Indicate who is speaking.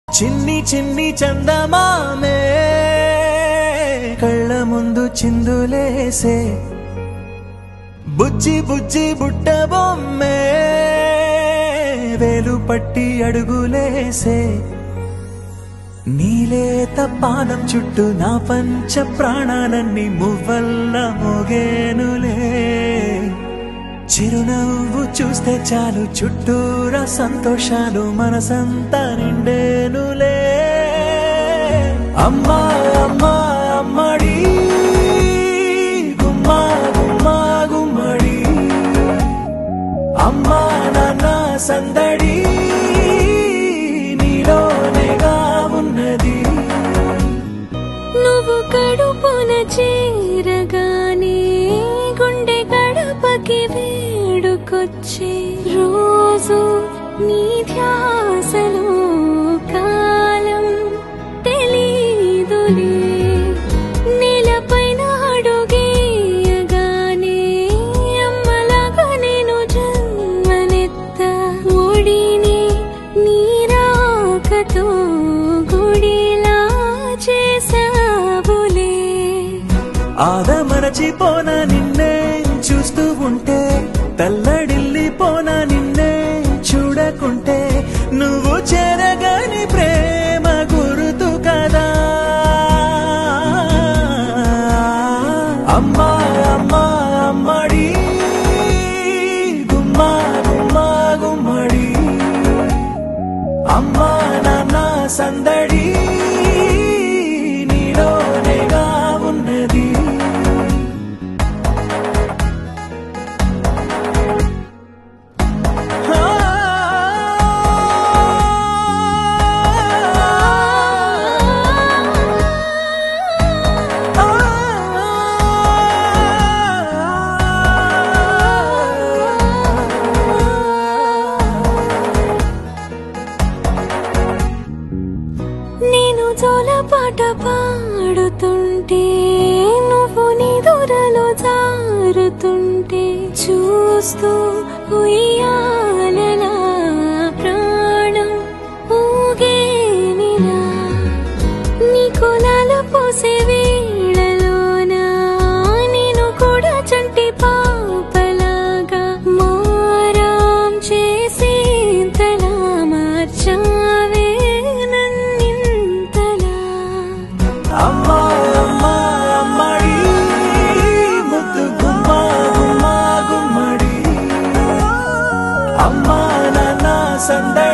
Speaker 1: చిన్ని చిన్ని చందమామే కళ్ళ ముందు చిందులేసే బుజ్జి బుజ్జి బుట్ట బొమ్మే వేలు పట్టి అడుగులేసే నీలేత పానం చుట్టూ నా పంచ ప్రాణాలన్నీ మువ్వల్ల మోగేనులే చిరునవ్వు చూస్తే చాలు చుట్టూరా సంతోషాలు మనసంతా నిండేనులే అమ్మా అమ్మా అమ్మడి గుమ్మా గుమ్మా గుమ్మడి అమ్మా నాన్న సందడి నీలోనేగా ఉన్నది
Speaker 2: నువ్వు కడుపున చేరగానే గుండె గడపకి వేడుకొచ్చే రోజు నీ ధ్యాసలో కాలం తెలీదులే నేలపైన అడుగేయగానే అమ్మలాగా నేను జన్మనెత్త ఒడిని నీ రాకతో గుడిలా చేసావులే
Speaker 1: ఆదమరచిపోనా నిన్నే చూస్తూ ఉంటే తల్లడిల్లిపోనా నిన్నే చూడకుంటే నువ్వు చేరగాని ప్రేమ గురుతు కదా అమ్మా అమ్మా అమ్మడి గుమ్మా గుమ్మా గుమ్మడి అమ్మా నాన్న సందడి నీలోనేగా ఉన్నది
Speaker 2: నేను జోలపాట పాడుతుంటే నువ్వు నిదురలో జారుతుంటే చూస్తూ ఉయ్యాలలా ప్రాణం ఊగేనిలా నీకు నలుపూసే వేళలోనా నేను కూడా చంటి పాపలాగా మారాం చేసేంతలా మార్చావే
Speaker 1: అమ్మా అమ్మా అమ్మడి ముద్దు గుమ్మా గుమ్మా గుమ్మడి అమ్మా నాన్న సందడి